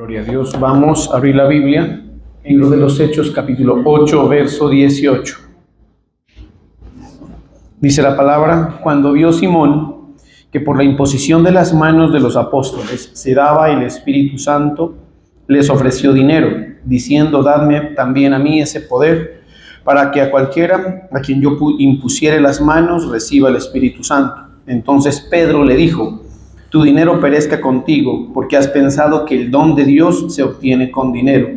Gloria a Dios. Vamos a abrir la Biblia en el libro de los Hechos, capítulo 8, verso 18. Dice la palabra: cuando vio Simón que por la imposición de las manos de los apóstoles se daba el Espíritu Santo, les ofreció dinero, diciendo: dadme también a mí ese poder, para que a cualquiera a quien yo impusiere las manos reciba el Espíritu Santo. Entonces Pedro le dijo: tu dinero perezca contigo, porque has pensado que el don de Dios se obtiene con dinero.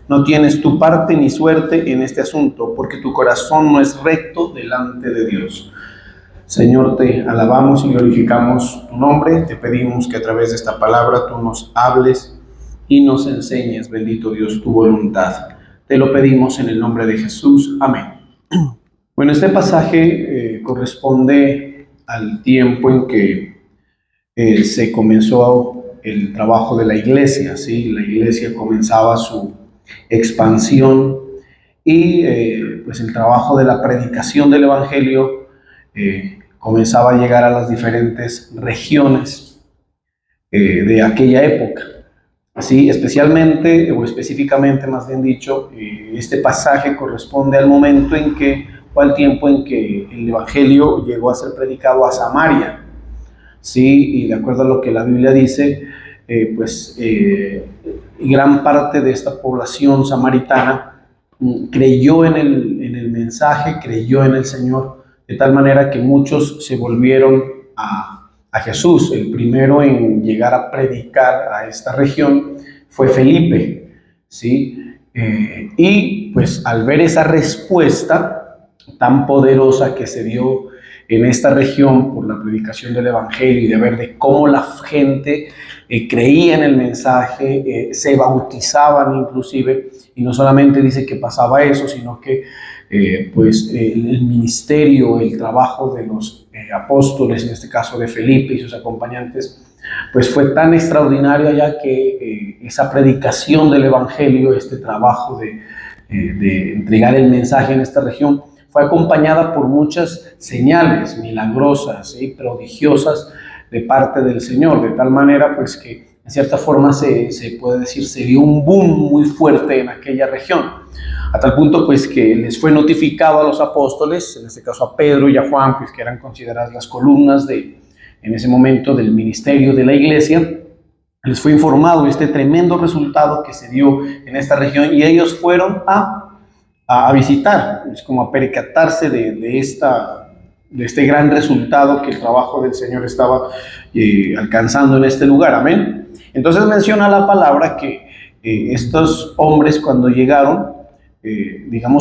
No tienes tu parte ni suerte en este asunto, porque tu corazón no es recto delante de Dios. Señor, te alabamos y glorificamos tu nombre. Te pedimos que a través de esta palabra tú nos hables y nos enseñes, bendito Dios, tu voluntad. Te lo pedimos en el nombre de Jesús. Amén. Bueno, este pasaje corresponde al tiempo en que se comenzó el trabajo de la iglesia, ¿sí? La iglesia comenzaba su expansión y pues el trabajo de la predicación del evangelio comenzaba a llegar a las diferentes regiones de aquella época. Así, especialmente o específicamente, más bien dicho, este pasaje corresponde al momento en que, o al tiempo en que el evangelio llegó a ser predicado a Samaria. Sí, y de acuerdo a lo que la Biblia dice, gran parte de esta población samaritana creyó en el mensaje, creyó en el Señor, de tal manera que muchos se volvieron a Jesús. El primero en llegar a predicar a esta región fue Felipe, ¿sí? Y pues al ver esa respuesta tan poderosa que se dio en esta región por la predicación del evangelio y de ver de cómo la gente creía en el mensaje, se bautizaban inclusive, y no solamente dice que pasaba eso, sino que el ministerio, el trabajo de los apóstoles, en este caso de Felipe y sus acompañantes, pues fue tan extraordinario allá que esa predicación del evangelio, este trabajo de entregar el mensaje en esta región, fue acompañada por muchas señales milagrosas y prodigiosas de parte del Señor, de tal manera pues que en cierta forma se puede decir se dio un boom muy fuerte en aquella región, a tal punto pues que les fue notificado a los apóstoles, en este caso a Pedro y a Juan, pues que eran consideradas las columnas en ese momento del ministerio de la iglesia. Les fue informado este tremendo resultado que se dio en esta región y ellos fueron a visitar, es como a percatarse de este gran resultado que el trabajo del Señor estaba alcanzando en este lugar. Amén. Entonces menciona la palabra que estos hombres, cuando llegaron,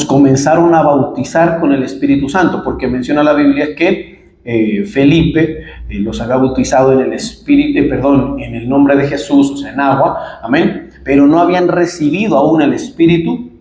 comenzaron a bautizar con el Espíritu Santo, porque menciona la Biblia que Felipe los había bautizado en en el nombre de Jesús, o sea, en agua, amén, pero no habían recibido aún el Espíritu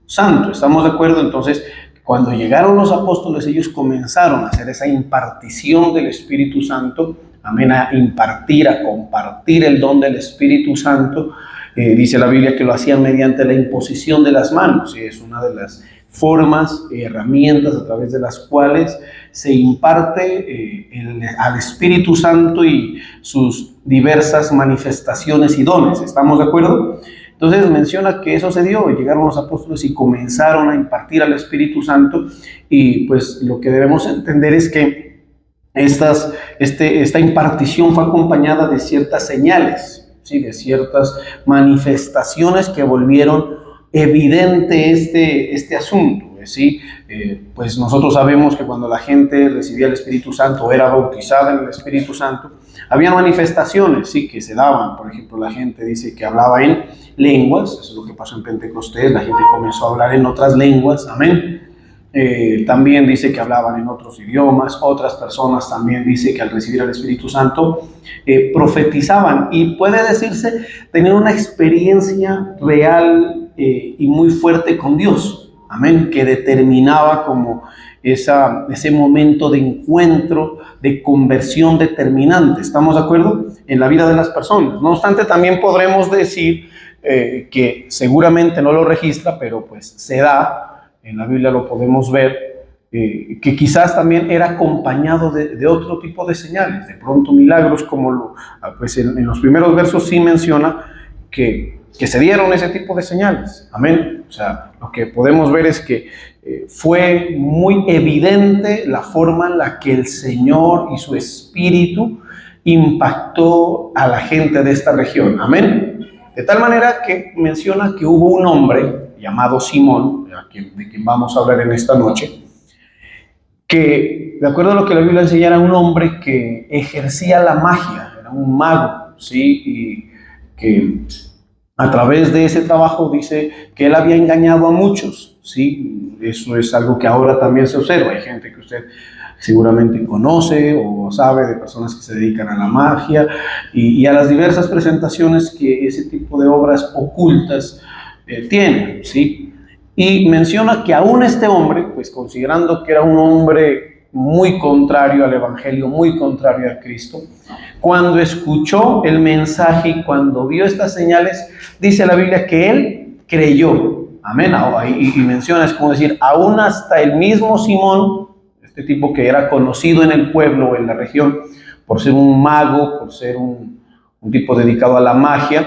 Santo. ¿Estamos de acuerdo? Entonces, cuando llegaron los apóstoles, ellos comenzaron a hacer esa impartición del Espíritu Santo, amén, a impartir, a compartir el don del Espíritu Santo. Dice la Biblia que lo hacían mediante la imposición de las manos, y es una de las formas, herramientas a través de las cuales se imparte al Espíritu Santo y sus diversas manifestaciones y dones. ¿Estamos de acuerdo? Entonces menciona que eso se dio, llegaron los apóstoles y comenzaron a impartir al Espíritu Santo, y pues lo que debemos entender es que esta impartición fue acompañada de ciertas señales, ¿sí? De ciertas manifestaciones que volvieron evidente este asunto, ¿sí? Pues nosotros sabemos que cuando la gente recibía el Espíritu Santo o era bautizada en el Espíritu Santo, había manifestaciones, sí, que se daban. Por ejemplo, la gente dice que hablaba en lenguas, eso es lo que pasó en Pentecostés, la gente comenzó a hablar en otras lenguas, amén. También dice que hablaban en otros idiomas. Otras personas también dice que al recibir el Espíritu Santo profetizaban, y puede decirse tener una experiencia real y muy fuerte con Dios, amén, que determinaba como ese momento de encuentro, de conversión determinante. ¿Estamos de acuerdo? En la vida de las personas. No obstante, también podremos decir que seguramente no lo registra, pero pues se da, en la Biblia lo podemos ver, que quizás también era acompañado de otro tipo de señales, de pronto milagros, como pues en los primeros versos sí menciona que que se dieron ese tipo de señales. Amén. O sea, lo que podemos ver es que fue muy evidente la forma en la que el Señor y su Espíritu impactó a la gente de esta región. Amén. De tal manera que menciona que hubo un hombre llamado Simón, de quien vamos a hablar en esta noche, que, de acuerdo a lo que la Biblia enseña, era un hombre que ejercía la magia, era un mago, ¿sí? Y que a través de ese trabajo dice que él había engañado a muchos, ¿sí? Eso es algo que ahora también se observa. Hay gente que usted seguramente conoce o sabe de personas que se dedican a la magia y a las diversas presentaciones que ese tipo de obras ocultas tienen, ¿sí? Y menciona que aún este hombre, pues considerando que era un hombre muy contrario al Evangelio, muy contrario a Cristo, cuando escuchó el mensaje y cuando vio estas señales, dice la Biblia que él creyó. Amén. Y menciona, es como decir, aún hasta el mismo Simón, este tipo que era conocido en el pueblo, en la región, por ser un mago, por ser un tipo dedicado a la magia,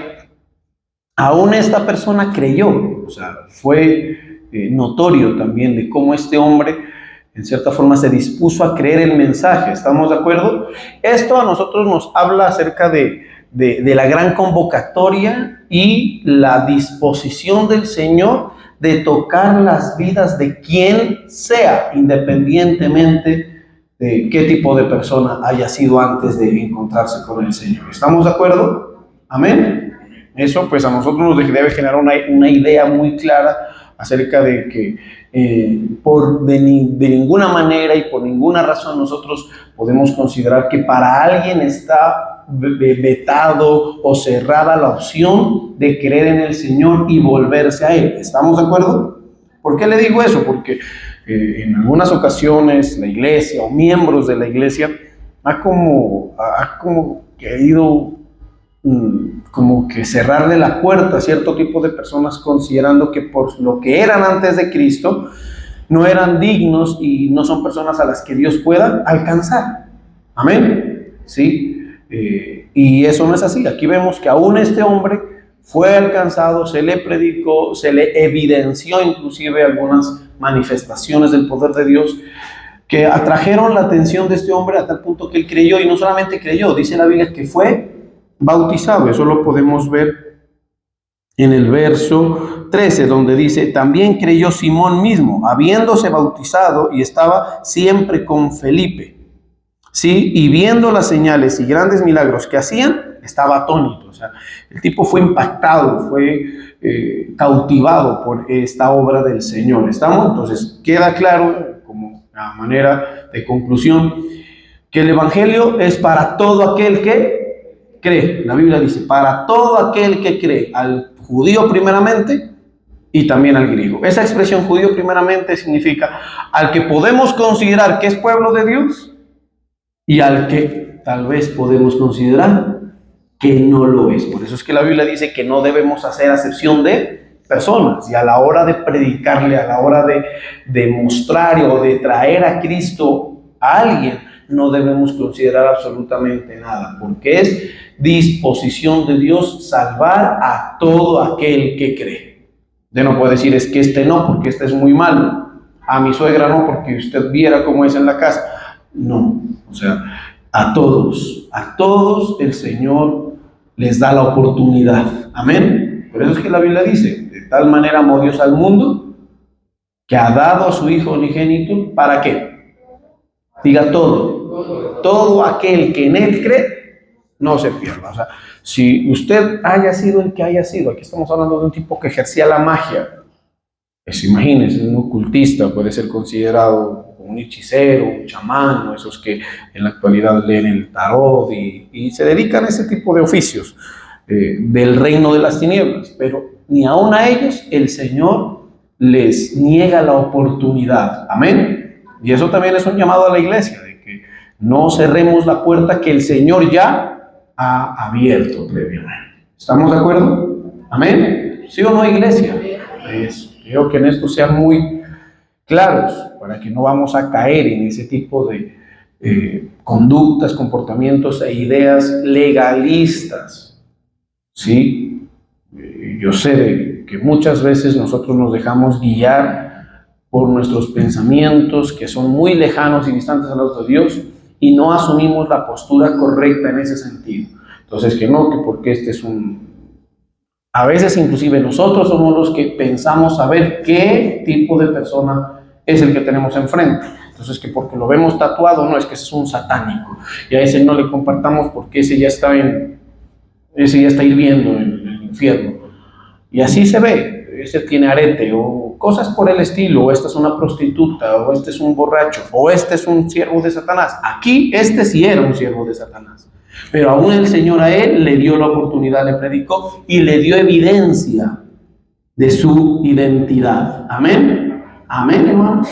aún esta persona creyó. O sea, fue notorio también de cómo este hombre en cierta forma se dispuso a creer el mensaje. ¿Estamos de acuerdo? Esto a nosotros nos habla acerca de la gran convocatoria y la disposición del Señor de tocar las vidas de quien sea, independientemente de qué tipo de persona haya sido antes de encontrarse con el Señor. ¿Estamos de acuerdo? Amén. Eso pues a nosotros nos debe generar una idea muy clara acerca de que de ninguna manera y por ninguna razón nosotros podemos considerar que para alguien está vetado o cerrada la opción de creer en el Señor y volverse a Él. ¿Estamos de acuerdo? ¿Por qué le digo eso? Porque en algunas ocasiones la iglesia o miembros de la iglesia ha como querido como que cerrarle la puerta a cierto tipo de personas, considerando que por lo que eran antes de Cristo no eran dignos y no son personas a las que Dios pueda alcanzar. Amén. ¿Sí? Y eso no es así. Aquí vemos que aún este hombre fue alcanzado, se le predicó, se le evidenció inclusive algunas manifestaciones del poder de Dios que atrajeron la atención de este hombre a tal punto que él creyó, y no solamente creyó, dice la Biblia que fue bautizado. Eso lo podemos ver en el verso 13, donde dice: también creyó Simón mismo, habiéndose bautizado, y estaba siempre con Felipe, ¿sí? Y viendo las señales y grandes milagros que hacían, estaba atónito. O sea, el tipo fue impactado, fue cautivado por esta obra del Señor. ¿Estamos? Entonces, queda claro, como a manera de conclusión, que el Evangelio es para todo aquel que cree. La Biblia dice, para todo aquel que cree, al judío primeramente y también al griego. Esa expresión judío primeramente significa al que podemos considerar que es pueblo de Dios y al que tal vez podemos considerar que no lo es. Por eso es que la Biblia dice que no debemos hacer acepción de personas, y a la hora de predicarle, a la hora de mostrar o de traer a Cristo a alguien, no debemos considerar absolutamente nada, porque es disposición de Dios salvar a todo aquel que cree. Usted no puede decir, es que este no, porque este es muy malo, a mi suegra no, porque usted viera cómo es en la casa. No, o sea, a todos el Señor les da la oportunidad. Amén. Por eso es que la Biblia dice, de tal manera amó Dios al mundo que ha dado a su Hijo unigénito. ¿Para qué? Diga todo aquel que en Él cree no se pierda. O sea, si usted haya sido el que haya sido, aquí estamos hablando de un tipo que ejercía la magia, pues imagínense, un ocultista puede ser considerado un hechicero, un chamán, o esos que en la actualidad leen el tarot y se dedican a ese tipo de oficios del reino de las tinieblas, pero ni aun a ellos el Señor les niega la oportunidad. Amén. Y eso también es un llamado a la iglesia, de que no cerremos la puerta que el Señor ya ha abierto previamente. ¿Estamos de acuerdo? Amén. ¿Sí o no, iglesia? Creo que en esto sean muy claros, para que no vamos a caer en ese tipo de conductas, comportamientos e ideas legalistas, ¿sí? yo sé que muchas veces nosotros nos dejamos guiar por nuestros pensamientos que son muy lejanos y distantes a los de Dios y no asumimos la postura correcta en ese sentido. Entonces, que no, que porque este es un... A veces inclusive nosotros somos los que pensamos saber qué tipo de persona es el que tenemos enfrente. Entonces, que porque lo vemos tatuado, no, es que ese es un satánico. Y a ese no le compartamos porque ese ya está hirviendo en el infierno. Y así se ve, ese tiene arete o cosas por el estilo, o esta es una prostituta, o este es un borracho, o este es un siervo de Satanás. Aquí este sí era un siervo de Satanás. Pero aún el Señor a él le dio la oportunidad, le predicó y le dio evidencia de su identidad. Amén. Amén, hermanos.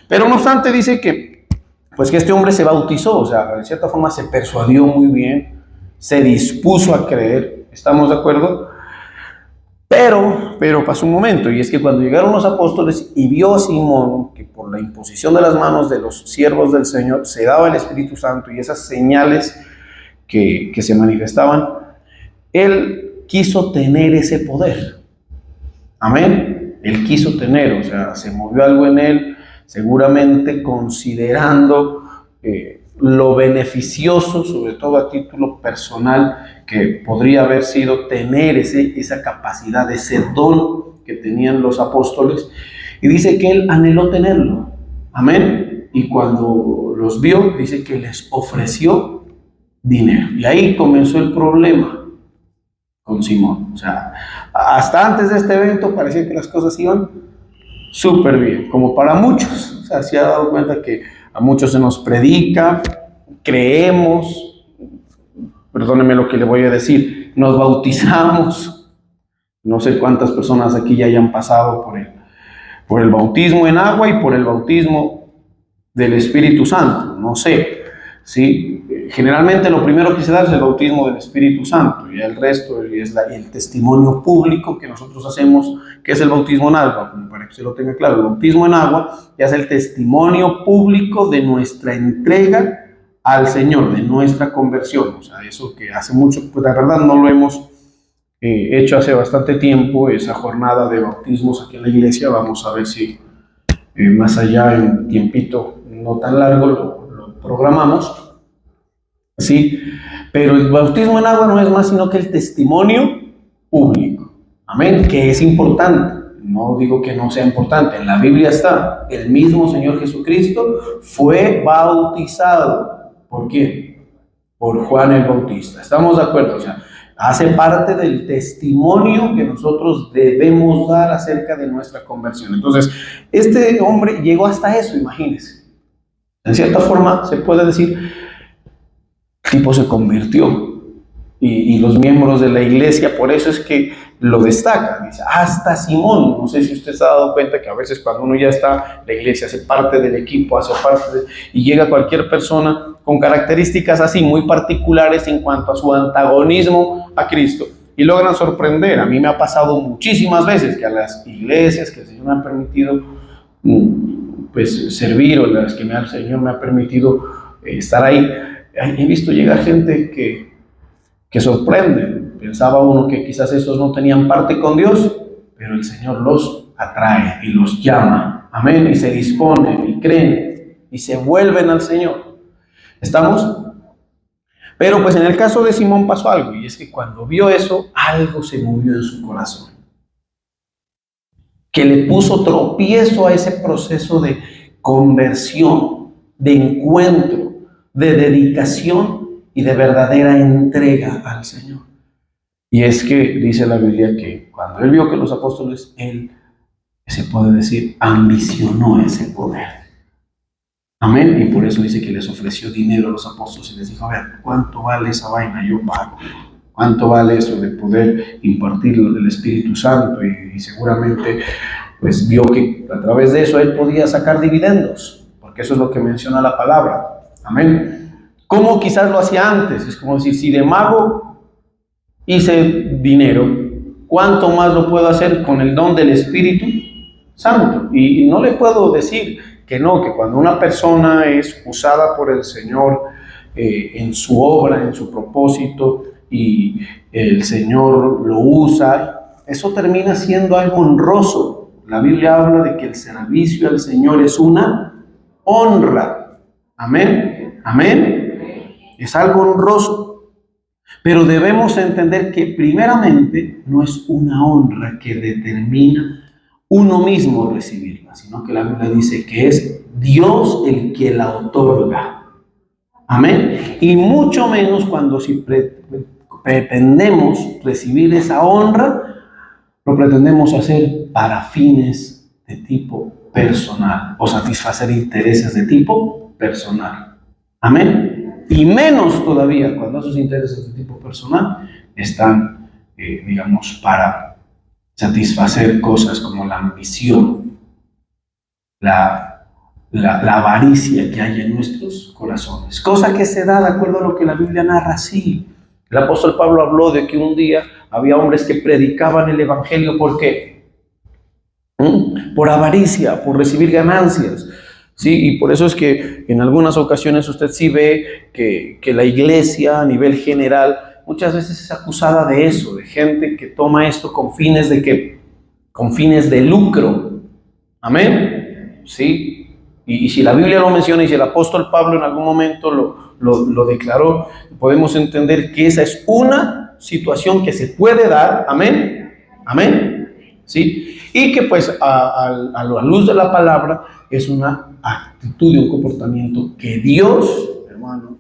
Pero no obstante dice que, pues que este hombre se bautizó, o sea, de cierta forma se persuadió muy bien, se dispuso a creer. ¿Estamos de acuerdo? Pero pasó un momento, y es que cuando llegaron los apóstoles y vio a Simón que por la imposición de las manos de los siervos del Señor se daba el Espíritu Santo y esas señales que se manifestaban, él quiso tener ese poder. Amén. Él quiso tener, o sea, se movió algo en él, seguramente considerando lo beneficioso, sobre todo a título personal, que podría haber sido tener esa capacidad, ese don que tenían los apóstoles. Y dice que él anheló tenerlo. Amén. Y cuando los vio, dice que les ofreció dinero. Y ahí comenzó el problema con Simón. O sea, hasta antes de este evento parecía que las cosas iban súper bien, como para muchos. O sea, se ha dado cuenta que a muchos se nos predica, creemos, perdóneme lo que le voy a decir, nos bautizamos. No sé cuántas personas aquí ya hayan pasado por el bautismo en agua y por el bautismo del Espíritu Santo. No sé, ¿sí? Generalmente lo primero que se da es el bautismo del Espíritu Santo y el resto es el testimonio público que nosotros hacemos, que es el bautismo en agua, como para que se lo tenga claro. El bautismo en agua ya es el testimonio público de nuestra entrega al Señor, de nuestra conversión. O sea, eso que hace mucho, pues la verdad no lo hemos hecho hace bastante tiempo, esa jornada de bautismos aquí en la iglesia. Vamos a ver si más allá en un tiempito no tan largo lo programamos. Sí, pero el bautismo en agua no es más sino que el testimonio público. Amén, que es importante. No digo que no sea importante. En la Biblia está, el mismo Señor Jesucristo fue bautizado. ¿Por quién? Por Juan el Bautista. ¿Estamos de acuerdo? O sea, hace parte del testimonio que nosotros debemos dar acerca de nuestra conversión. Entonces, este hombre llegó hasta eso, imagínense. En cierta forma, se puede decir, tipo se convirtió. Y los miembros de la iglesia, por eso es que lo destacan. Dice, hasta Simón. No sé si usted se ha dado cuenta que a veces cuando uno ya está, la iglesia hace parte del equipo, y llega cualquier persona con características así muy particulares en cuanto a su antagonismo a Cristo, y logran sorprender. A mí me ha pasado muchísimas veces que a las iglesias que el Señor me ha permitido pues servir, o las que el Señor me ha permitido estar ahí, he visto llegar gente que sorprende. Pensaba uno que quizás estos no tenían parte con Dios, pero el Señor los atrae y los llama. Amén. Y se disponen y creen y se vuelven al Señor. ¿Estamos? Pero pues en el caso de Simón pasó algo, y es que cuando vio eso, algo se movió en su corazón, que le puso tropiezo a ese proceso de conversión, de encuentro, de dedicación y de verdadera entrega al Señor. Y es que dice la Biblia que cuando él vio que los apóstoles, él, se puede decir, ambicionó ese poder. Amén. Y por eso dice que les ofreció dinero a los apóstoles y les dijo, a ver, ¿cuánto vale esa vaina? Yo pago. ¿Cuánto vale eso de poder impartir del Espíritu Santo? Y seguramente pues vio que a través de eso él podía sacar dividendos, porque eso es lo que menciona la palabra. Amén. ¿Cómo quizás lo hacía antes? Es como decir, si de mago hice dinero, ¿cuánto más lo puedo hacer con el don del Espíritu Santo? Y no le puedo decir que no, que cuando una persona es usada por el Señor en su obra, en su propósito, y el Señor lo usa eso termina siendo algo honroso. La Biblia habla de que el servicio al Señor es una honra. Amén. Amén. Es algo honroso. Pero debemos entender que primeramente no es una honra que determina uno mismo recibirla, sino que la Biblia dice que es Dios el que la otorga. Amén. Y mucho menos cuando si pretendemos recibir esa honra, lo pretendemos hacer para fines de tipo personal o satisfacer intereses de tipo personal. Amén. Y menos todavía cuando esos intereses de tipo personal están, digamos, para satisfacer cosas como la ambición, la avaricia que hay en nuestros corazones. Cosa que se da de acuerdo a lo que la Biblia narra así. El apóstol Pablo habló de que un día había hombres que predicaban el evangelio. ¿Por qué? Por avaricia, por recibir ganancias. Sí, y por eso es que en algunas ocasiones usted sí ve que la iglesia a nivel general muchas veces es acusada de eso, de gente que toma esto con fines de ¿qué? Con fines de lucro. Amén. Sí. Y si la Biblia lo menciona y si el apóstol Pablo en algún momento lo declaró, podemos entender que esa es una situación que se puede dar. Amén. Amén. Sí. Y que pues a la luz de la palabra es una actitud y un comportamiento que Dios, hermano,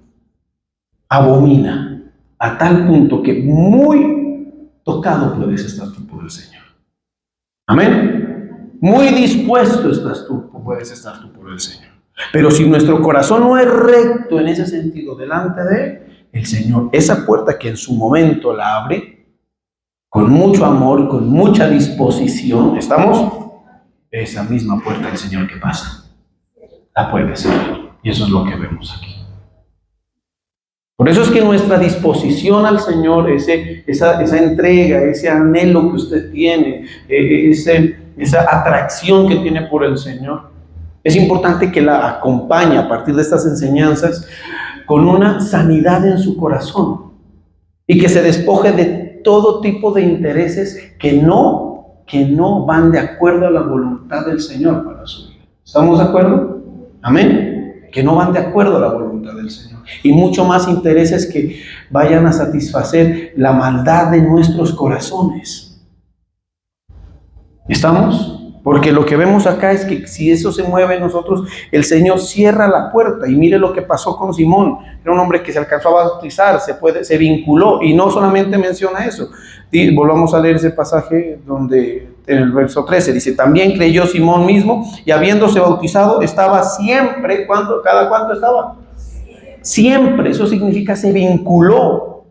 abomina a tal punto que muy tocado puedes estar tú por el Señor. Amén. Muy dispuesto puedes estar tú por el Señor. Pero si nuestro corazón no es recto en ese sentido delante de el Señor, esa puerta que en su momento la abre con mucho amor, con mucha disposición, ¿estamos? Esa misma puerta del Señor que pasa la puede ser. Y eso es lo que vemos aquí. Por eso es que nuestra disposición al Señor, esa entrega, ese anhelo que usted tiene, esa atracción que tiene por el Señor, es importante que la acompañe a partir de estas enseñanzas con una sanidad en su corazón y que se despoje de todo tipo de intereses que no van de acuerdo a la voluntad del Señor para su vida. ¿Estamos de acuerdo? Amén. Que no van de acuerdo a la voluntad del Señor. Y mucho más intereses que vayan a satisfacer la maldad de nuestros corazones. ¿Estamos? Porque lo que vemos acá es que si eso se mueve en nosotros, el Señor cierra la puerta. Y mire lo que pasó con Simón. Era un hombre que se alcanzó a bautizar, se vinculó. Y no solamente menciona eso. Volvamos a leer ese pasaje donde en el verso 13 dice: también creyó Simón mismo, y habiéndose bautizado estaba siempre. ¿Cada cuánto estaba? Siempre. Eso significa se vinculó.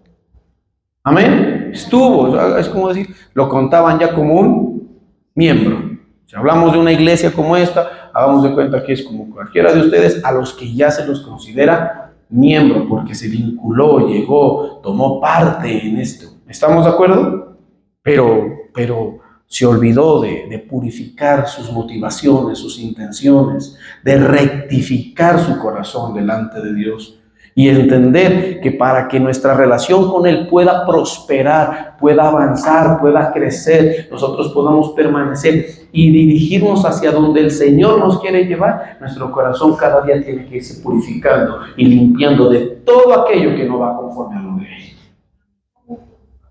Amén. Estuvo. Es como decir, lo contaban ya como un miembro. Si hablamos de una iglesia como esta, hagamos de cuenta que es como cualquiera de ustedes a los que ya se los considera miembro, porque se vinculó, llegó, tomó parte en esto. ¿Estamos de acuerdo? Pero se olvidó de purificar sus motivaciones, sus intenciones, de rectificar su corazón delante de Dios. Y entender que para que nuestra relación con Él pueda prosperar, pueda avanzar, pueda crecer, nosotros podamos permanecer y dirigirnos hacia donde el Señor nos quiere llevar, nuestro corazón cada día tiene que irse purificando y limpiando de todo aquello que no va conforme a lo de Él.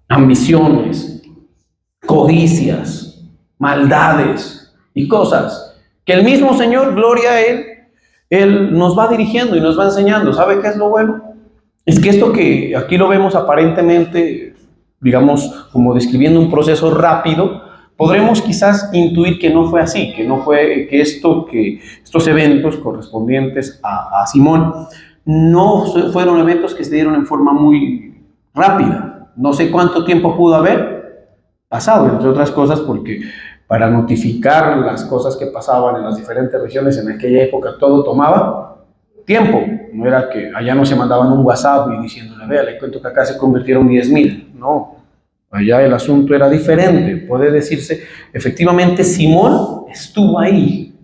Ambiciones, codicias, maldades y cosas que el mismo Señor, gloria a Él nos va dirigiendo y nos va enseñando. ¿Sabe qué es lo bueno? Es que esto que aquí lo vemos aparentemente, digamos, como describiendo un proceso rápido, podremos quizás intuir que no fue así, que no fue que estos eventos correspondientes a Simón no fueron eventos que se dieron en forma muy rápida. No sé cuánto tiempo pudo haber pasado, entre otras cosas, porque para notificar las cosas que pasaban en las diferentes regiones en aquella época, todo tomaba tiempo. No era que allá no se mandaban un WhatsApp y diciéndole: vea, le cuento que acá se convirtieron 10,000. No, allá el asunto era diferente. Puede decirse, efectivamente, Simón estuvo ahí.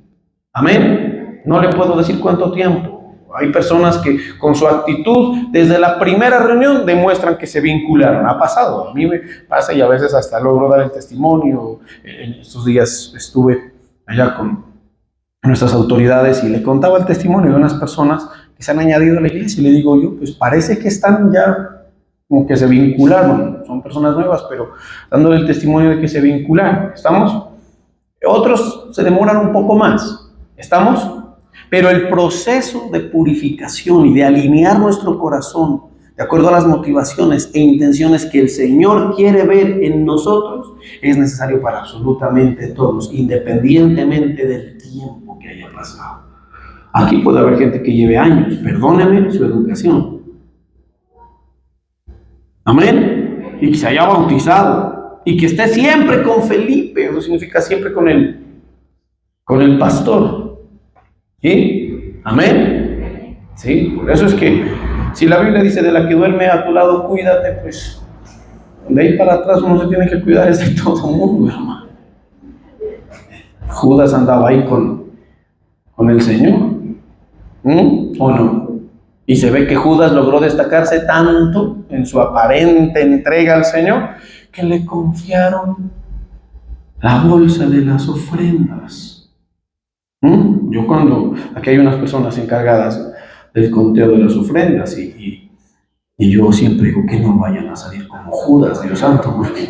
Amén. No le puedo decir cuánto tiempo. Hay personas que con su actitud desde la primera reunión demuestran que se vincularon. Ha pasado, a mí me pasa y a veces hasta logro dar el testimonio. En estos días estuve allá con nuestras autoridades y le contaba el testimonio de unas personas que se han añadido a la iglesia y le digo yo, pues parece que están ya como que se vincularon, son personas nuevas, pero dándole el testimonio de que se vincularon. ¿Estamos? Otros se demoran un poco más. ¿Estamos? Pero el proceso de purificación y de alinear nuestro corazón de acuerdo a las motivaciones e intenciones que el Señor quiere ver en nosotros es necesario para absolutamente todos, independientemente del tiempo que haya pasado. Aquí puede haber gente que lleve años, perdóneme, su educación. Amén. Y que se haya bautizado y que esté siempre con Felipe, eso significa siempre con el pastor. ¿Sí? Amén. Sí, por eso es que si la Biblia dice de la que duerme a tu lado, cuídate, pues de ahí para atrás uno se tiene que cuidar es de todo el mundo, hermano. Judas andaba ahí con el Señor. ¿O no? Y se ve que Judas logró destacarse tanto en su aparente entrega al Señor que le confiaron la bolsa de las ofrendas. Yo aquí hay unas personas encargadas del conteo de las ofrendas y yo siempre digo que no vayan a salir como Judas, Dios santo, porque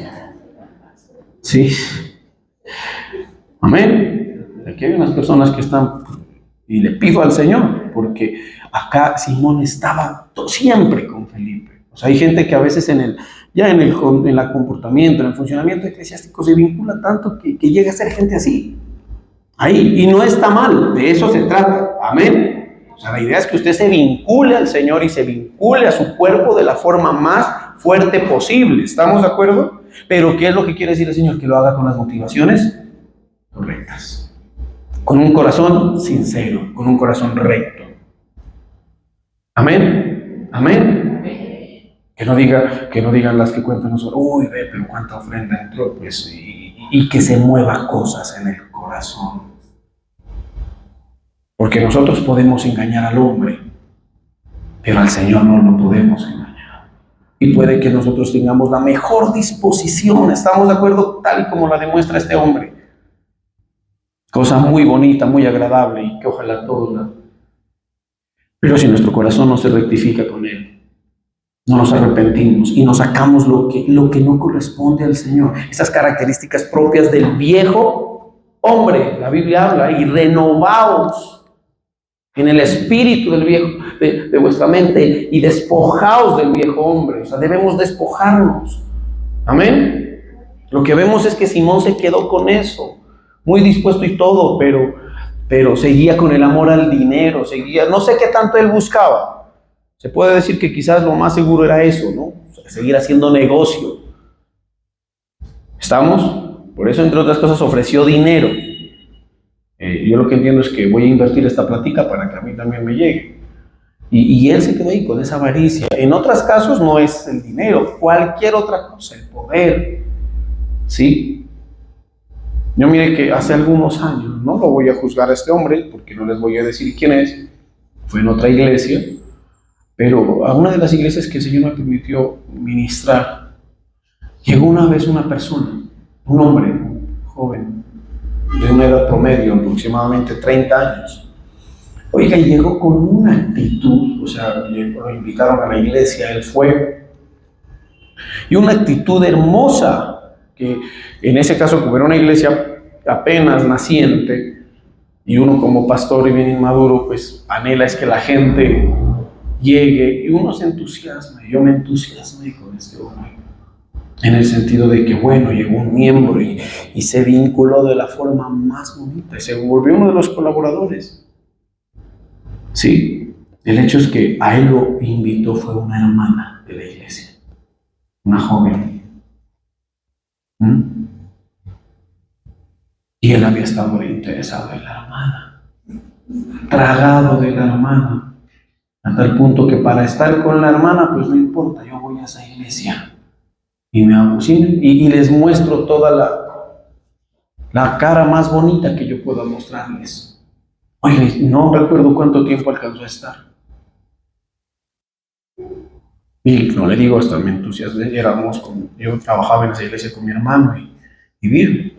sí, amén. Aquí hay unas personas que están, y le pido al Señor, porque acá Simón estaba siempre con Felipe. O sea, hay gente que a veces en el comportamiento, en el funcionamiento eclesiástico se vincula tanto que llega a ser gente así. Ahí, y no está mal, de eso se trata, amén. O sea, la idea es que usted se vincule al Señor y se vincule a su cuerpo de la forma más fuerte posible, ¿estamos de acuerdo? Pero ¿qué es lo que quiere decir el Señor? Que lo haga con las motivaciones correctas, con un corazón sincero, con un corazón recto. Amén, amén. Que no digan las que cuentan nosotros, uy, ve, pero cuánta ofrenda entró, pues, y que se mueva cosas en el corazón. Porque nosotros podemos engañar al hombre, pero al Señor no lo podemos engañar. Y puede que nosotros tengamos la mejor disposición, ¿estamos de acuerdo? Tal y como la demuestra este hombre. Cosa muy bonita, muy agradable y que ojalá todos la... Pero si nuestro corazón no se rectifica con Él, no nos arrepentimos y nos sacamos lo que no corresponde al Señor, esas características propias del viejo hombre, la Biblia habla, y renovaos en el espíritu del viejo, de vuestra mente, y despojaos del viejo hombre. O sea, debemos despojarnos. Amén. Lo que vemos es que Simón se quedó con eso, muy dispuesto y todo, pero seguía con el amor al dinero, no sé qué tanto él buscaba. Se puede decir que quizás lo más seguro era eso, ¿no? O sea, seguir haciendo negocio. ¿Estamos? Por eso, entre otras cosas, ofreció dinero. Yo lo que entiendo es que voy a invertir esta plática para que a mí también me llegue. Y él se quedó ahí con esa avaricia. En otros casos no es el dinero, cualquier otra cosa, el poder. ¿Sí? Yo mire que hace algunos años, no lo voy a juzgar a este hombre, porque no les voy a decir quién es, fue en otra iglesia, pero a una de las iglesias que el Señor me permitió ministrar, llegó una vez una persona, un hombre, un joven, de una edad promedio, aproximadamente 30 años. Oiga, y llegó con una actitud, o sea, lo invitaron a la iglesia, él fue, y una actitud hermosa, que en ese caso, como era una iglesia apenas naciente, y uno como pastor y bien inmaduro, pues anhela es que la gente llegue, y uno se entusiasma, y yo me entusiasmé con este hombre. En el sentido de que, bueno, llegó un miembro y se vinculó de la forma más bonita y se volvió uno de los colaboradores. Sí, el hecho es que a él lo invitó, fue una hermana de la iglesia, una joven. Y él había estado interesado en la hermana, tragado de la hermana, a tal punto que para estar con la hermana, pues no importa, yo voy a esa iglesia. Y me hago, ¿sí? Y les muestro toda la cara más bonita que yo pueda mostrarles. Oye, no recuerdo cuánto tiempo alcanzó a estar. Y no le digo, hasta me entusiasmé, yo trabajaba en esa iglesia con mi hermano y bien,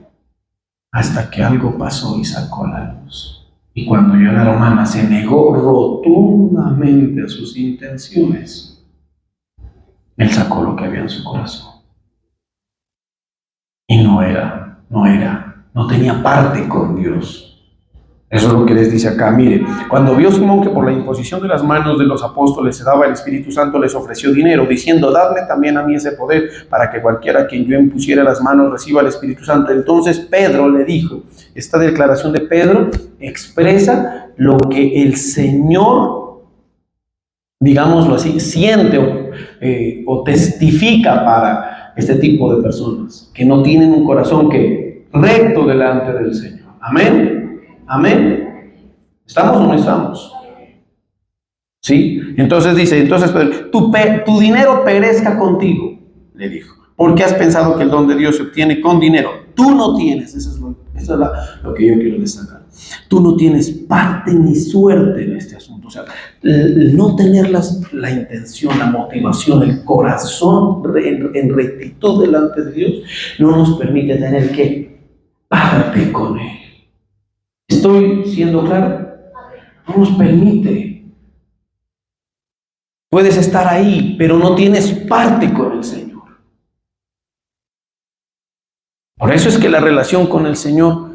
hasta que algo pasó y sacó la luz. Y cuando ya la hermana se negó rotundamente a sus intenciones, él sacó lo que había en su corazón. Y no tenía parte con Dios. Eso es lo que les dice acá. Mire, cuando vio Simón que por la imposición de las manos de los apóstoles se daba el Espíritu Santo, les ofreció dinero, diciendo, dadme también a mí ese poder, para que cualquiera a quien yo impusiera las manos reciba el Espíritu Santo. Entonces Pedro le dijo, esta declaración de Pedro expresa lo que el Señor, digámoslo así, siente o testifica para este tipo de personas, que no tienen un corazón que recto delante del Señor. Amén. Amén. ¿Estamos o no estamos? ¿Sí? Entonces dice, tu dinero perezca contigo, le dijo. ¿Por qué has pensado que el don de Dios se obtiene con dinero? Tú no tienes, eso es lo que yo quiero destacar. Tú no tienes parte ni suerte en este asunto. O sea, no tener la intención, la motivación, el corazón en rectitud delante de Dios, no nos permite tener que parte con Él. ¿Estoy siendo claro? No nos permite. Puedes estar ahí, pero no tienes parte con el Señor. Por eso es que la relación con el Señor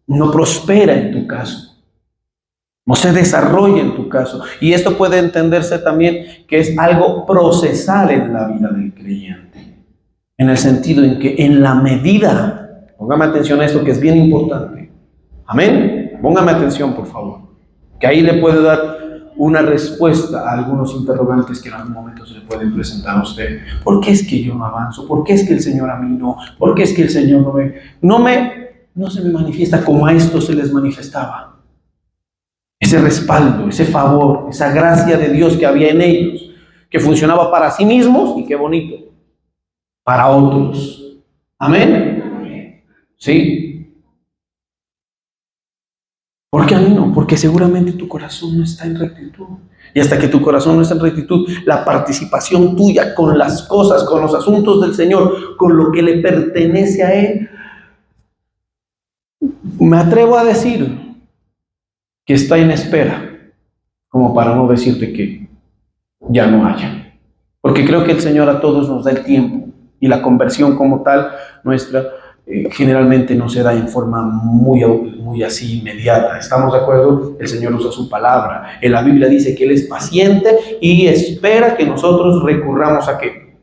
no prospera en tu caso. No se desarrolla en tu caso. Y esto puede entenderse también que es algo procesal en la vida del creyente. En el sentido en que en la medida, póngame atención a esto que es bien importante. Amén. Póngame atención, por favor. Que ahí le puede dar una respuesta a algunos interrogantes que en algún momento se le pueden presentar a usted. ¿Por qué es que yo no avanzo? ¿Por qué es que el Señor a mí no? ¿Por qué es que el Señor no se me manifiesta como a estos se les manifestaba? Ese respaldo, ese favor, esa gracia de Dios que había en ellos, que funcionaba para sí mismos y qué bonito, para otros. Amén. ¿Sí? ¿Por qué a mí no? Porque seguramente tu corazón no está en rectitud. Y hasta que tu corazón no está en rectitud, la participación tuya con las cosas, con los asuntos del Señor, con lo que le pertenece a Él, me atrevo a decir que está en espera, como para no decirte que ya no haya. Porque creo que el Señor a todos nos da el tiempo y la conversión como tal nuestra generalmente no se da en forma muy así inmediata. ¿Estamos de acuerdo? El Señor usa su palabra. En la Biblia dice que Él es paciente y espera que nosotros recurramos ¿a qué?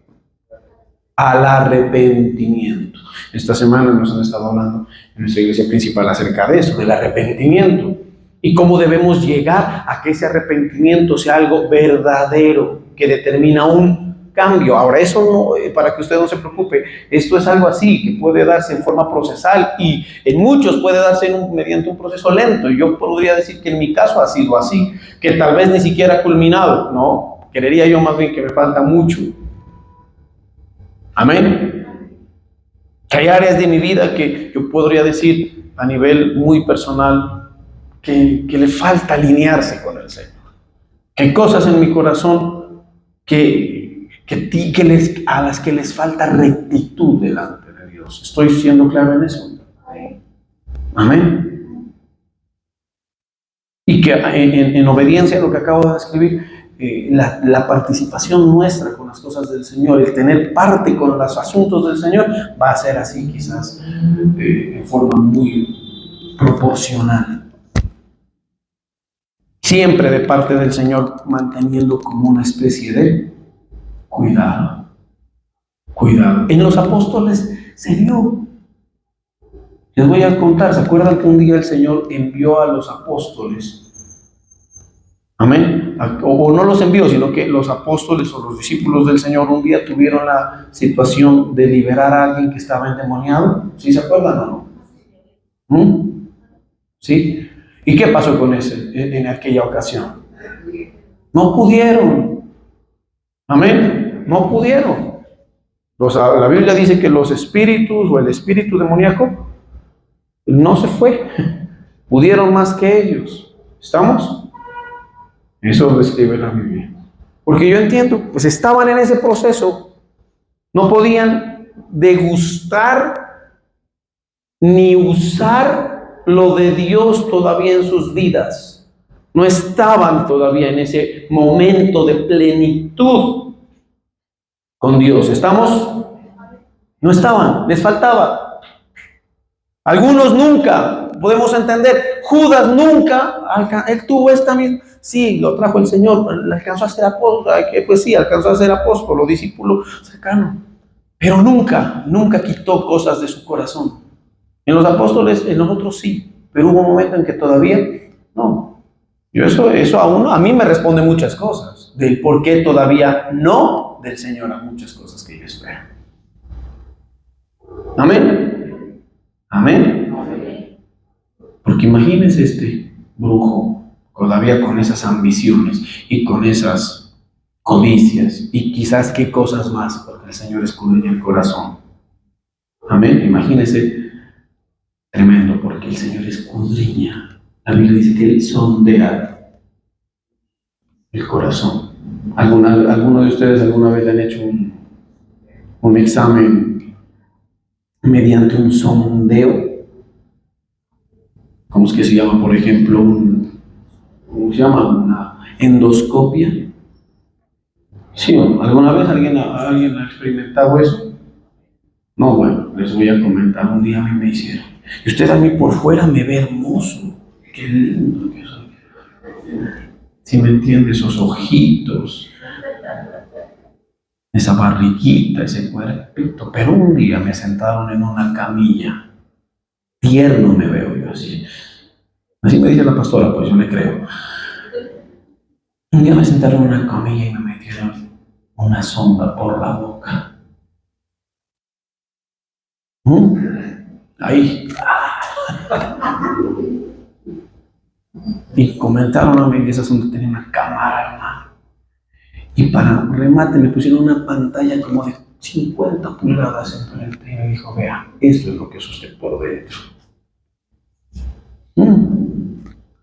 Al arrepentimiento. Esta semana nos han estado hablando en nuestra iglesia principal acerca de eso, del arrepentimiento. Y cómo debemos llegar a que ese arrepentimiento sea algo verdadero, que determina un cambio. Ahora, eso no, para que usted no se preocupe, esto es algo así, que puede darse en forma procesal y en muchos puede darse mediante un proceso lento. Y yo podría decir que en mi caso ha sido así, que tal vez ni siquiera ha culminado. No, creería yo más bien que me falta mucho. Amén. Que hay áreas de mi vida que yo podría decir a nivel muy personal que le falta alinearse con el Señor. Que hay cosas en mi corazón a las que les falta rectitud delante de Dios. ¿Estoy siendo claro en eso? Amén. Y que en obediencia a lo que acabo de escribir, la participación nuestra con las cosas del Señor, el tener parte con los asuntos del Señor, va a ser así quizás en forma muy proporcional. Siempre de parte del Señor, manteniendo como una especie de cuidado. En los apóstoles se dio. Les voy a contar, ¿se acuerdan que un día el Señor envió a los apóstoles? Amén. O no los envió, sino que los apóstoles o los discípulos del Señor un día tuvieron la situación de liberar a alguien que estaba endemoniado. ¿Sí se acuerdan o no? ¿Sí? ¿Y qué pasó con en aquella ocasión? No pudieron. Amén. No pudieron. La Biblia dice que los espíritus o el espíritu demoníaco no se fue. Pudieron más que ellos. ¿Estamos? Eso describe la Biblia. Porque yo entiendo, pues estaban en ese proceso, no podían degustar ni usar lo de Dios todavía en sus vidas. No estaban todavía en ese momento de plenitud con Dios. ¿Estamos? No estaban, les faltaba. Algunos nunca, podemos entender, Judas nunca, él tuvo esta misma, sí, lo trajo el Señor, le alcanzó a ser apóstol, pues sí, alcanzó a ser apóstol o discípulo cercano, pero nunca quitó cosas de su corazón. En los apóstoles, en nosotros sí, pero hubo un momento en que todavía no. Yo eso a mí me responde muchas cosas, del por qué todavía no del Señor a muchas cosas que yo espero. Amén. Amén. Porque imagínense este brujo todavía con esas ambiciones y con esas codicias y quizás qué cosas más, porque el Señor escudriña el corazón. Amén. Imagínense, tremendo, porque el Señor escudriña. La Biblia dice que Él sondea el corazón. ¿Alguno de ustedes alguna vez le han hecho un examen mediante un sondeo? ¿Cómo es que se llama, por ejemplo, ¿cómo se llama? Una endoscopia? ¿Sí? ¿Alguna vez alguien ha experimentado eso? No, bueno, les voy a comentar. Un día a mí me hicieron. Y usted a mí por fuera me ve hermoso. Qué lindo que soy. Si me entiende, esos ojitos, esa barriguita, ese cuerpito. Pero un día me sentaron en una camilla. Tierno me veo yo así. Así me dice la pastora, pues yo le creo. Un día me sentaron en una camilla y me metieron una sonda por la boca. Ahí. Y comentaron a mí que esa sonda tenía una cámara, hermano. Y para remate me pusieron una pantalla como de 50 pulgadas enfrente y me dijo, vea, esto es lo que es usted por dentro.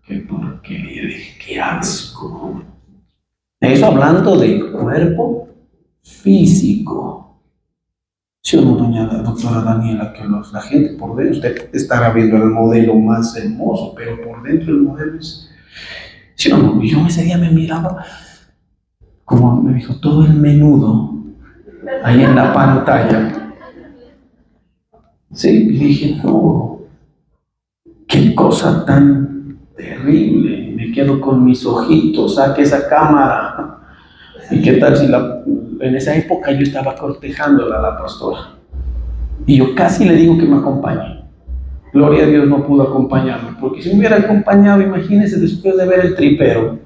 Qué porquería, dije, qué asco. Eso hablando del cuerpo físico. ¿Sí o no, doctora Daniela? Que la gente por dentro, usted estará viendo el modelo más hermoso, pero por dentro el modelo es... ¿Sí o no? Yo ese día me miraba, como me dijo, todo el menudo ahí en la pantalla. Sí, y dije, no, qué cosa tan terrible. Me quedo con mis ojitos, saque esa cámara. ¿Y qué tal si en esa época yo estaba cortejándola a la pastora? Y yo casi le digo que me acompañe. Gloria a Dios, no pudo acompañarme, porque si me hubiera acompañado, imagínense, después de ver el tripero,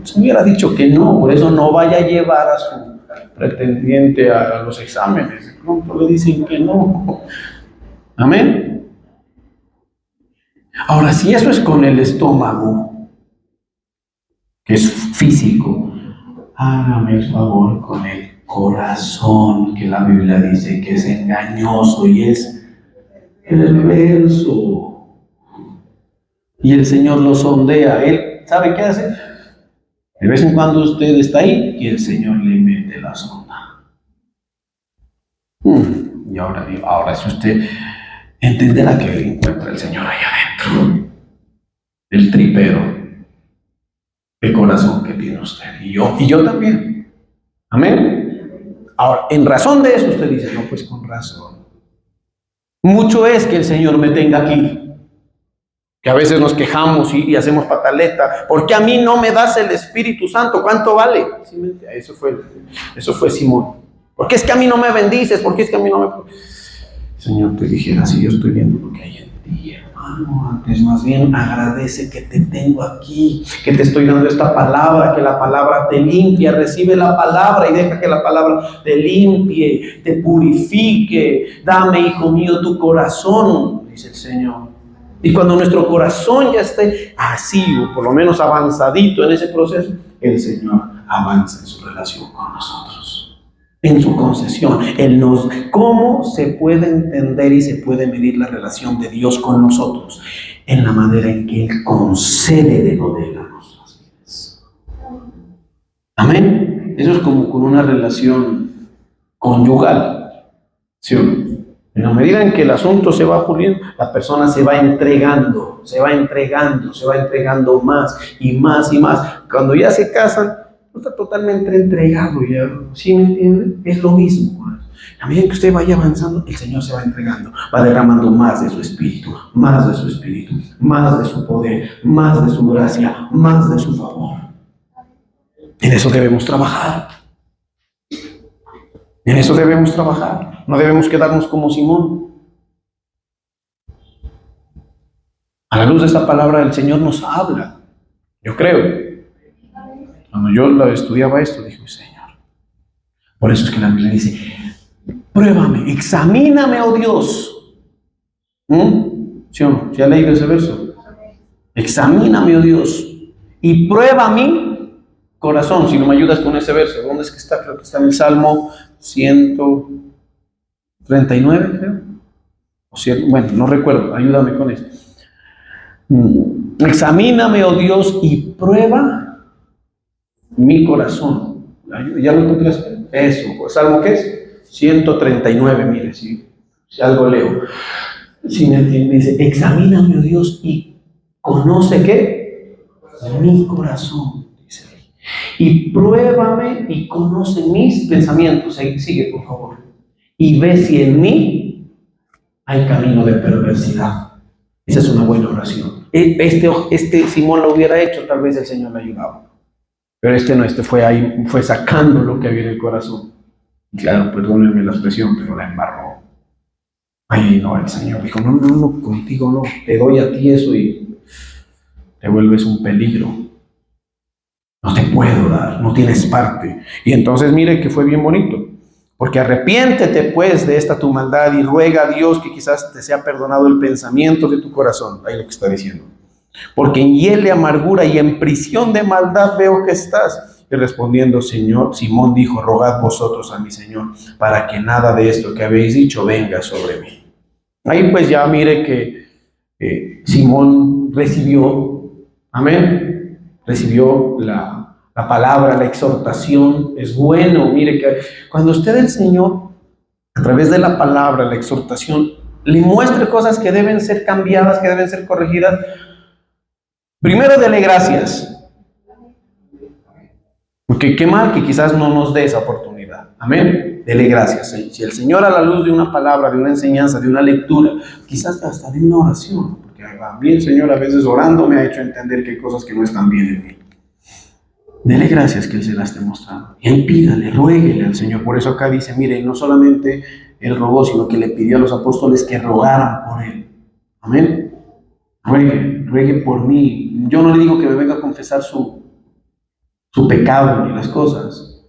se hubiera dicho que no. Por eso no vaya a llevar a su pretendiente a los exámenes. De pronto le dicen que no. Amén. Ahora, si eso es con el estómago, que es físico, hágame el favor con el corazón, que la Biblia dice que es engañoso y es perverso. Y el Señor lo sondea. Él, ¿sabe qué hace? De vez en cuando usted está ahí y el Señor le mete la sonda. Y ahora si usted entenderá que encuentra el Señor ahí adentro, el tripero de corazón que tiene usted y yo también. Amén. Ahora, en razón de eso usted dice, no, pues con razón. Mucho es que el Señor me tenga aquí. Que a veces nos quejamos y hacemos pataleta. ¿Por qué a mí no me das el Espíritu Santo? ¿Cuánto vale? Eso fue Simón. ¿Por qué es que a mí no me bendices? ¿Por qué es que a mí no me... Señor, te dijera, si yo estoy viendo lo que hay en ti, hermano, antes más bien agradece que te tengo aquí, que te estoy dando esta palabra, que la palabra te limpia. Recibe la palabra y deja que la palabra te limpie, te purifique. Dame, hijo mío, tu corazón, dice el Señor. Y cuando nuestro corazón ya esté así, o por lo menos avanzadito en ese proceso, el Señor avanza en su relación con nosotros, en su concesión. ¿Cómo se puede entender y se puede medir la relación de Dios con nosotros? en la manera en que Él concede de poder a nuestras vidas. Amén. Eso es como con una relación conyugal, ¿sí o no? En la medida en que el asunto se va puliendo, la persona se va entregando, se va entregando, se va entregando más y más y más. Cuando ya se casan, no está totalmente entregado, ya, ¿sí me entienden? Es lo mismo. A medida que usted vaya avanzando, el Señor se va entregando, va derramando más de su espíritu, más de su espíritu, más de su poder, más de su gracia, más de su favor. En eso debemos trabajar. En eso debemos trabajar. No debemos quedarnos como Simón. A la luz de esta palabra, el Señor nos habla. Yo creo. Cuando yo estudiaba esto, dije, Señor. Por eso es que la Biblia dice, pruébame, examíname, oh Dios. ¿Sí o no? ¿Se ha leído ese verso? Examíname, oh Dios, y prueba mi corazón. Si no me ayudas con ese verso, ¿dónde es que está? Creo que está en el Salmo 139, creo. O cierto, bueno, no recuerdo, ayúdame con eso. Examíname, oh Dios, y prueba mi corazón. ¿Ya lo encontraste? Eso, pues, ¿Salmo qué es? 139, mire, si algo leo. Si me entiende, dice, examíname, oh Dios, y conoce ¿qué? Mi corazón, dice ahí. Y pruébame y conoce mis pensamientos. Sigue, por favor. Y ve si en mí hay camino de perversidad. Esa es una buena oración. Este Simón lo hubiera hecho, tal vez el Señor le ayudaba. Pero no, fue sacando lo que había en el corazón. Claro, perdónenme la expresión, pero la embarró. Ay, no, el Señor dijo, no, contigo no, te doy a ti eso y te vuelves un peligro. No te puedo dar, no tienes parte. Y entonces mire que fue bien bonito, porque arrepiéntete pues de esta tu maldad y ruega a Dios que quizás te sea perdonado el pensamiento de tu corazón. Ahí lo que está diciendo. Porque en hiel de amargura y en prisión de maldad veo que estás. Y respondiendo Simón dijo, rogad vosotros a mi Señor, para que nada de esto que habéis dicho venga sobre mí. Ahí pues ya mire que Simón recibió, amén, recibió la palabra, la exhortación. Es bueno, mire que cuando usted el Señor, a través de la palabra, la exhortación, le muestre cosas que deben ser cambiadas, que deben ser corregidas, primero dele gracias. Porque qué mal que quizás no nos dé esa oportunidad. Amén. Dele gracias. Si el Señor, a la luz de una palabra, de una enseñanza, de una lectura, quizás hasta de una oración, porque a mí el Señor a veces orando me ha hecho entender que hay cosas que no están bien en mí. Dele gracias que Él se las esté mostrando. Y Él pídale, ruéguele al Señor. Por eso acá dice, mire, no solamente Él rogó, sino que le pidió a los apóstoles que rogaran por Él. Amén. Ruegue por mí. Yo no le digo que me venga a confesar su pecado ni las cosas,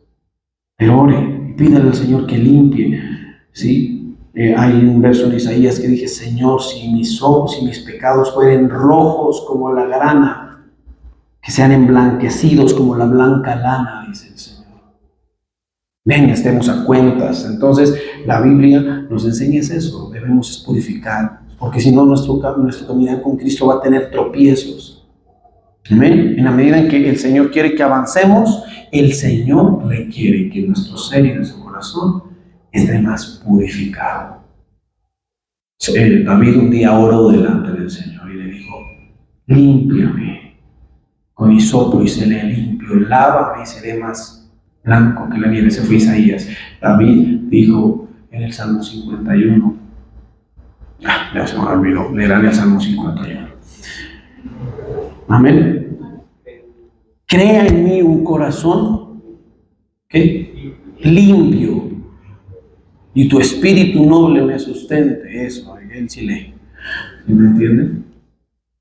pero ore y pídale al Señor que limpie, ¿sí? Hay un verso en Isaías que dice, Señor, si mis ojos y mis pecados fueren rojos como la grana, que sean emblanquecidos como la blanca lana, dice el Señor. Ven, estemos a cuentas. Entonces la Biblia nos enseña eso, debemos purificar, porque si no nuestro caminar con Cristo va a tener tropiezos. Amén. En la medida en que el Señor quiere que avancemos, el Señor requiere que nuestro ser y nuestro corazón esté más purificado. David un día oró delante del Señor y le dijo, límpiame con hisopo y seré limpio, lávame y seré más blanco que la nieve. Ese fue Isaías. David dijo en el Salmo 51, ya se me olvidó, leerán el Salmo 51. Amén. Crea en mí un corazón limpio y tu espíritu noble me sustente. Eso, él sí lee. ¿Me entienden?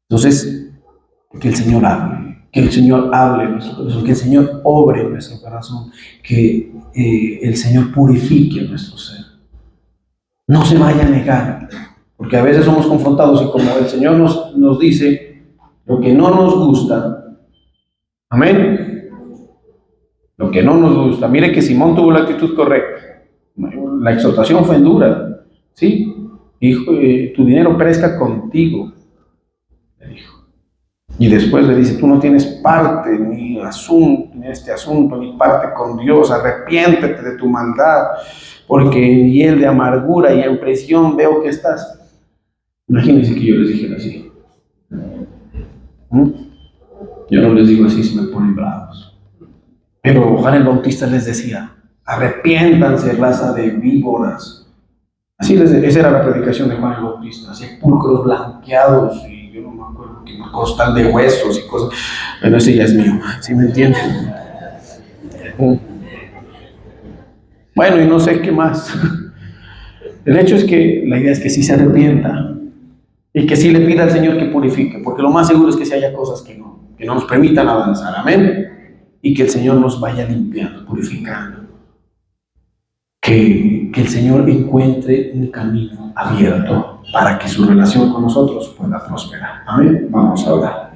Entonces, que el Señor hable, que el Señor hable en nuestro corazón, que el Señor obre en nuestro corazón, que el Señor purifique nuestro ser. No se vaya a negar, porque a veces somos confrontados y como el Señor nos dice, lo que no nos gusta, amén, lo que no nos gusta. Mire que Simón tuvo la actitud correcta. La exhortación fue dura, ¿sí? Dijo, tu dinero perezca contigo. Y después le dice, tú no tienes parte ni asunto en este asunto, ni parte con Dios, arrepiéntete de tu maldad, porque en hiel de amargura y en prisión veo que estás. Imagínense que yo les dijera así. Yo no les digo así, se me ponen bravos. Pero Juan el Bautista les decía, arrepiéntanse, raza de víboras. Esa era la predicación de Juan el Bautista, sepulcros blanqueados, y yo no me acuerdo que una costal de huesos y cosas. Bueno, ese ya es mío, ¿sí me entienden? Bueno, y no sé qué más. El hecho es que la idea es que sí se arrepienta y que sí le pida al Señor que purifique, porque lo más seguro es que si haya cosas que no nos permitan avanzar, amén, y que el Señor nos vaya limpiando, purificando, que el Señor encuentre un camino abierto para que su relación con nosotros pueda prosperar, amén. Vamos a orar.